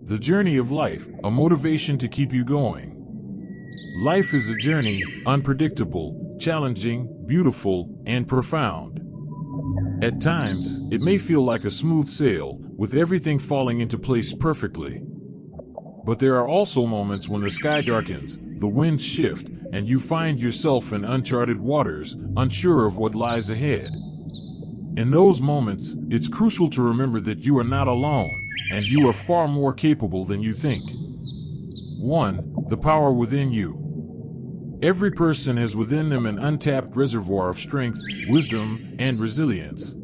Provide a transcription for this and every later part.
The journey of life, a motivation to keep you going. Life is a journey, unpredictable, challenging, beautiful, and profound. At times, it may feel like a smooth sail, with everything falling into place perfectly. But there are also moments when the sky darkens, the winds shift, and you find yourself in uncharted waters, unsure of what lies ahead. In those moments, it's crucial to remember that you are not alone, and you are far more capable than you think. 1. The power within you. Every person has within them an untapped reservoir of strength, wisdom, and resilience.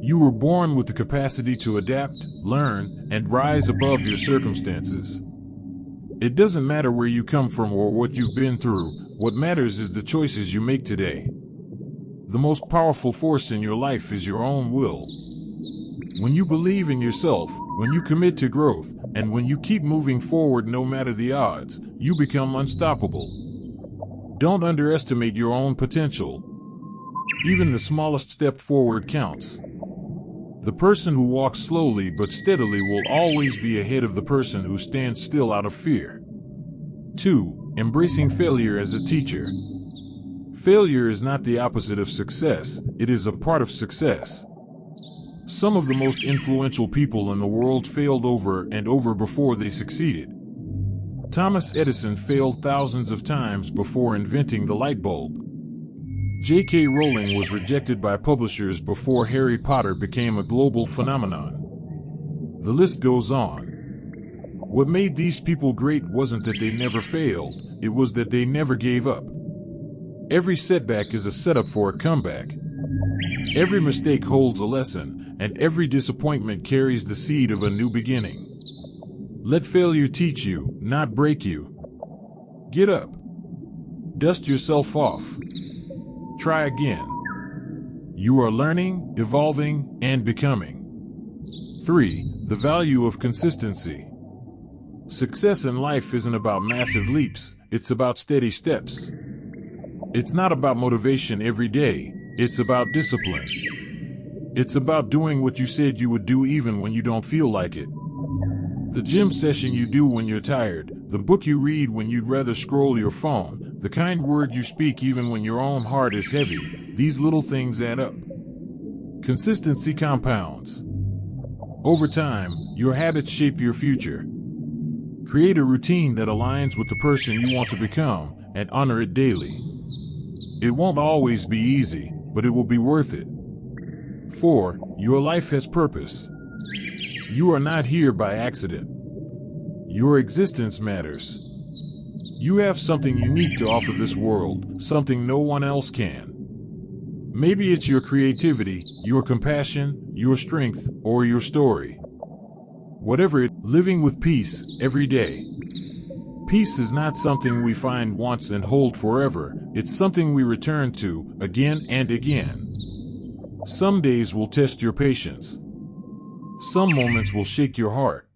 You were born with the capacity to adapt, learn, and rise above your circumstances. It doesn't matter where you come from or what you've been through. What matters is the choices you make today. The most powerful force in your life is your own will. When you believe in yourself, when you commit to growth, and when you keep moving forward no matter the odds, you become unstoppable. Don't underestimate your own potential. Even the smallest step forward counts. The person who walks slowly but steadily will always be ahead of the person who stands still out of fear. 2. Embracing failure as a teacher. Failure is not the opposite of success, it is a part of success. Some of the most influential people in the world failed over and over before they succeeded. Thomas Edison failed thousands of times before inventing the light bulb. J.K. Rowling was rejected by publishers before Harry Potter became a global phenomenon. The list goes on. What made these people great wasn't that they never failed, it was that they never gave up. Every setback is a setup for a comeback. Every mistake holds a lesson, and every disappointment carries the seed of a new beginning. Let failure teach you, not break you. Get up. Dust yourself off. Try again. You are learning, evolving, and becoming. 3. The value of consistency. Success in life isn't about massive leaps, it's about steady steps. It's not about motivation every day, it's about discipline. It's about doing what you said you would do even when you don't feel like it. The gym session you do when you're tired, the book you read when you'd rather scroll your phone, the kind word you speak even when your own heart is heavy, these little things add up. Consistency compounds. Over time, your habits shape your future. Create a routine that aligns with the person you want to become, and honor it daily. It won't always be easy, but it will be worth it. 4. Your life has purpose. You are not here by accident. Your existence matters. You have something unique to offer this world, something no one else can. Maybe it's your creativity, your compassion, your strength, or your story. Whatever it, living with peace every day. Peace is not something we find once and hold forever, it's something we return to again and again. Some days will test your patience. Some moments will shake your heart.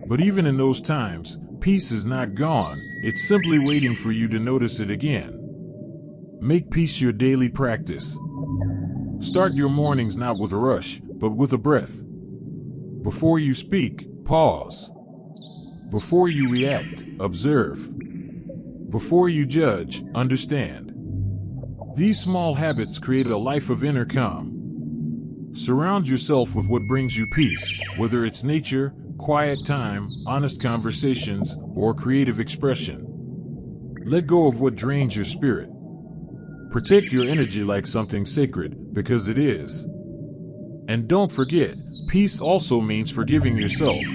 But even in those times, peace is not gone, it's simply waiting for you to notice it again. Make peace your daily practice. Start your mornings not with a rush, but with a breath. Before you speak, pause. Before you react, observe. Before you judge, understand. These small habits create a life of inner calm. Surround yourself with what brings you peace, whether it's nature, quiet time, honest conversations, or creative expression. Let go of what drains your spirit. Protect your energy like something sacred, because it is. And don't forget, peace also means forgiving yourself.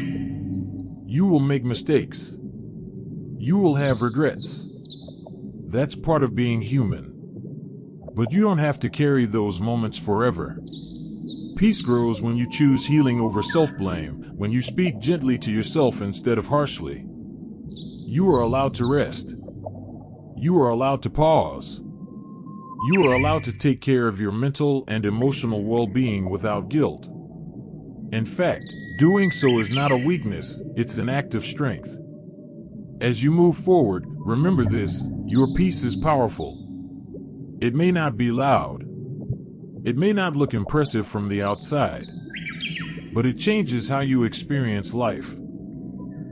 You will make mistakes. You will have regrets. That's part of being human. But you don't have to carry those moments forever. Peace grows when you choose healing over self-blame, when you speak gently to yourself instead of harshly. You are allowed to rest. You are allowed to pause. You are allowed to take care of your mental and emotional well-being without guilt. In fact, doing so is not a weakness, it's an act of strength. As you move forward, remember this, your peace is powerful. It may not be loud. It may not look impressive from the outside. But it changes how you experience life.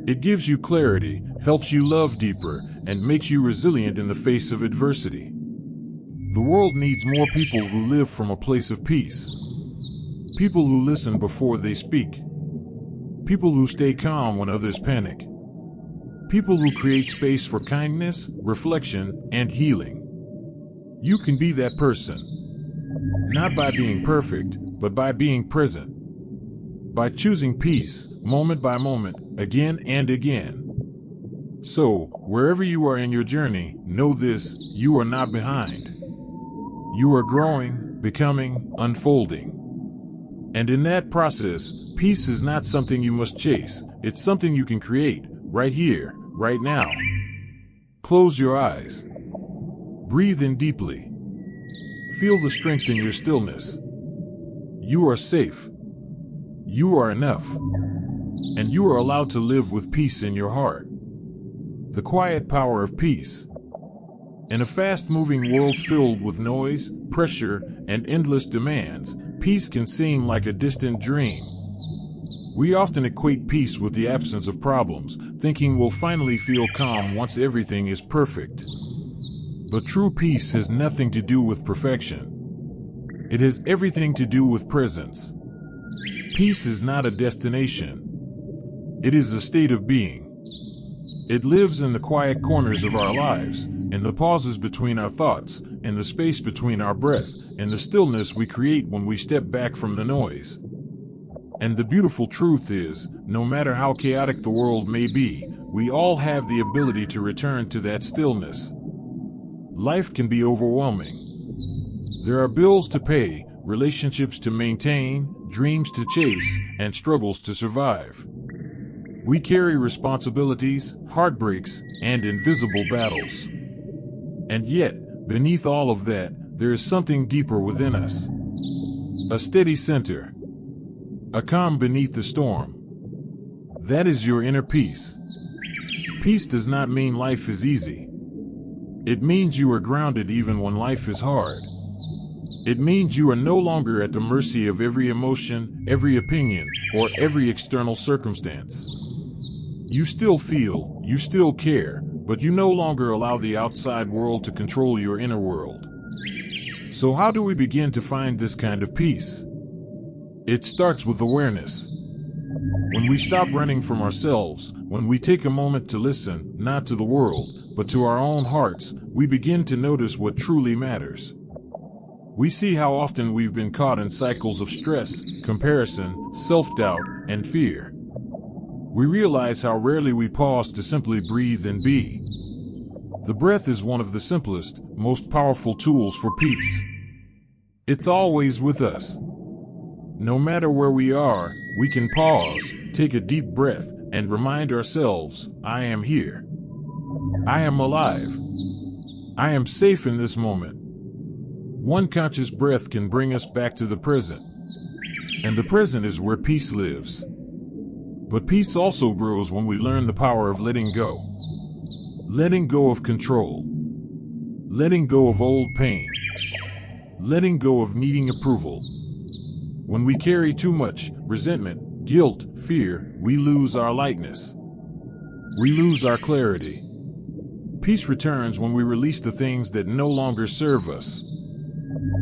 It gives you clarity, helps you love deeper, and makes you resilient in the face of adversity. The world needs more people who live from a place of peace. People who listen before they speak. People who stay calm when others panic. People who create space for kindness, reflection, and healing. You can be that person. Not by being perfect, but by being present. By choosing peace, moment by moment, again and again. So, wherever you are in your journey, know this: you are not behind. You are growing, becoming, unfolding. And in that process, peace is not something you must chase. It's something you can create, right here, right now. Close your eyes. Breathe in deeply. Feel the strength in your stillness. You are safe. You are enough. And you are allowed to live with peace in your heart. The quiet power of peace. In a fast-moving world filled with noise, pressure, and endless demands, peace can seem like a distant dream. We often equate peace with the absence of problems, thinking we'll finally feel calm once everything is perfect. But true peace has nothing to do with perfection. It has everything to do with presence. Peace is not a destination. It is a state of being. It lives in the quiet corners of our lives, in the pauses between our thoughts, in the space between our breath, in the stillness we create when we step back from the noise. And the beautiful truth is, no matter how chaotic the world may be, we all have the ability to return to that stillness. Life can be overwhelming. There are bills to pay, relationships to maintain, dreams to chase, and struggles to survive. We carry responsibilities, heartbreaks, and invisible battles. And yet, beneath all of that, there is something deeper within us. A steady center. A calm beneath the storm. That is your inner peace. Peace does not mean life is easy. It means you are grounded even when life is hard. It means you are no longer at the mercy of every emotion, every opinion, or every external circumstance. You still feel, you still care, but you no longer allow the outside world to control your inner world. So how do we begin to find this kind of peace? It starts with awareness. When we stop running from ourselves, when we take a moment to listen, not to the world, but to our own hearts, we begin to notice what truly matters. We see how often we've been caught in cycles of stress, comparison, self-doubt, and fear. We realize how rarely we pause to simply breathe and be. The breath is one of the simplest, most powerful tools for peace. It's always with us. No matter where we are, we can pause, take a deep breath, and remind ourselves, I am here. I am alive. I am safe in this moment. One conscious breath can bring us back to the present. And the present is where peace lives. But peace also grows when we learn the power of letting go. Letting go of control. Letting go of old pain. Letting go of needing approval. When we carry too much resentment, guilt, fear, we lose our lightness. We lose our clarity. Peace returns when we release the things that no longer serve us.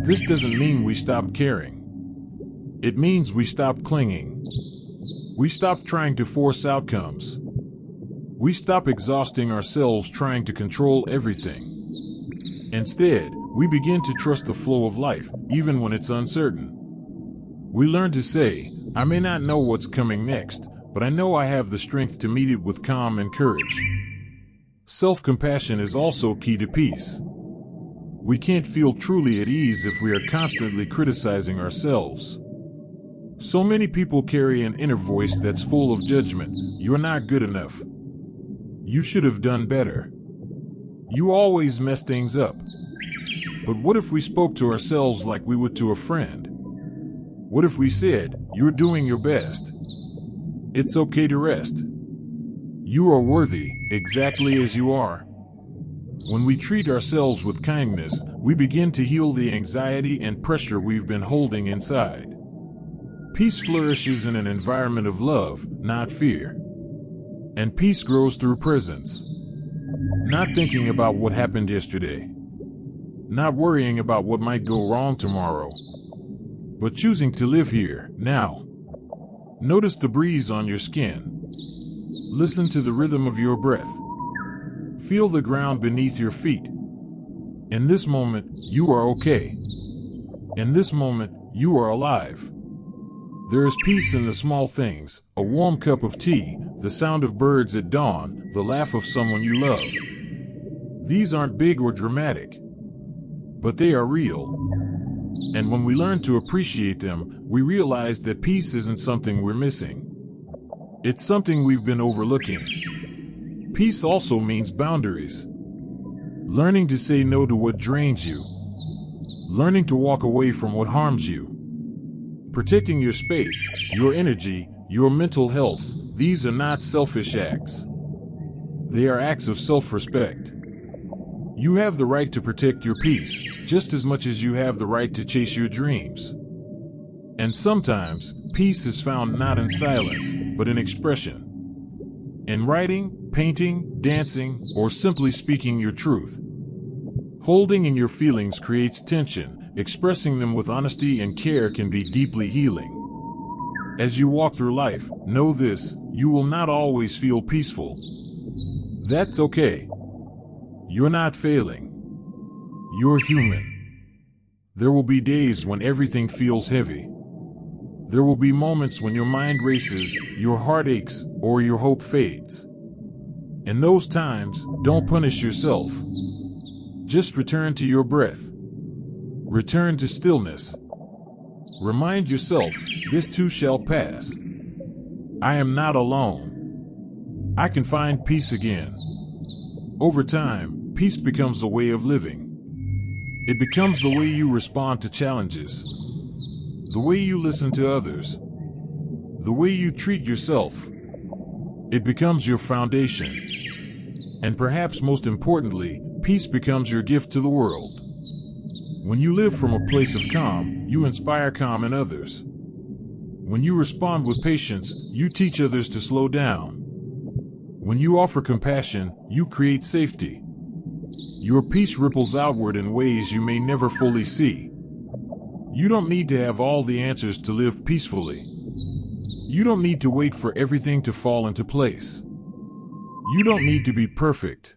This doesn't mean we stop caring. It means we stop clinging. We stop trying to force outcomes. We stop exhausting ourselves trying to control everything. Instead, we begin to trust the flow of life, even when it's uncertain. We learn to say, I may not know what's coming next, but I know I have the strength to meet it with calm and courage. Self-compassion is also key to peace. We can't feel truly at ease if we are constantly criticizing ourselves. So many people carry an inner voice that's full of judgment. You're not good enough. You should have done better. You always mess things up. But what if we spoke to ourselves like we would to a friend? What if we said, you're doing your best. It's okay to rest. You are worthy, exactly as you are. When we treat ourselves with kindness, we begin to heal the anxiety and pressure we've been holding inside. Peace flourishes in an environment of love, not fear. And peace grows through presence. Not thinking about what happened yesterday. Not worrying about what might go wrong tomorrow. But choosing to live here, now. Notice the breeze on your skin. Listen to the rhythm of your breath. Feel the ground beneath your feet. In this moment, you are okay. In this moment, you are alive. There is peace in the small things, a warm cup of tea, the sound of birds at dawn, the laugh of someone you love. These aren't big or dramatic, but they are real. And when we learn to appreciate them, we realize that peace isn't something we're missing. It's something we've been overlooking. Peace also means boundaries. Learning to say no to what drains you. Learning to walk away from what harms you. Protecting your space, your energy, your mental health. These are not selfish acts. They are acts of self-respect. You have the right to protect your peace, just as much as you have the right to chase your dreams. And sometimes, peace is found not in silence, but in expression. In writing, painting, dancing, or simply speaking your truth. Holding in your feelings creates tension. Expressing them with honesty and care can be deeply healing. As you walk through life, know this: you will not always feel peaceful. That's okay. You're not failing. You're human. There will be days when everything feels heavy. There will be moments when your mind races, your heart aches, or your hope fades. In those times, don't punish yourself. Just return to your breath. Return to stillness. Remind yourself, this too shall pass. I am not alone. I can find peace again. Over time, peace becomes a way of living. It becomes the way you respond to challenges, the way you listen to others, the way you treat yourself. It becomes your foundation. And perhaps most importantly, peace becomes your gift to the world. When you live from a place of calm, you inspire calm in others. When you respond with patience, you teach others to slow down. When you offer compassion, you create safety. Your peace ripples outward in ways you may never fully see. You don't need to have all the answers to live peacefully. You don't need to wait for everything to fall into place. You don't need to be perfect.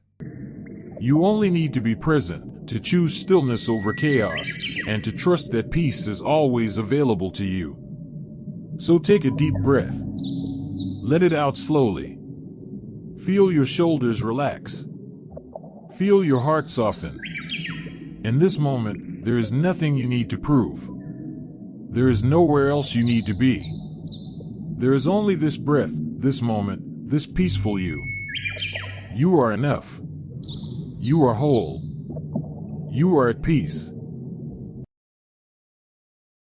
You only need to be present, to choose stillness over chaos, and to trust that peace is always available to you. So take a deep breath. Let it out slowly. Feel your shoulders relax. Feel your heart soften. In this moment, there is nothing you need to prove. There is nowhere else you need to be. There is only this breath, this moment, this peaceful you. You are enough. You are whole. You are at peace.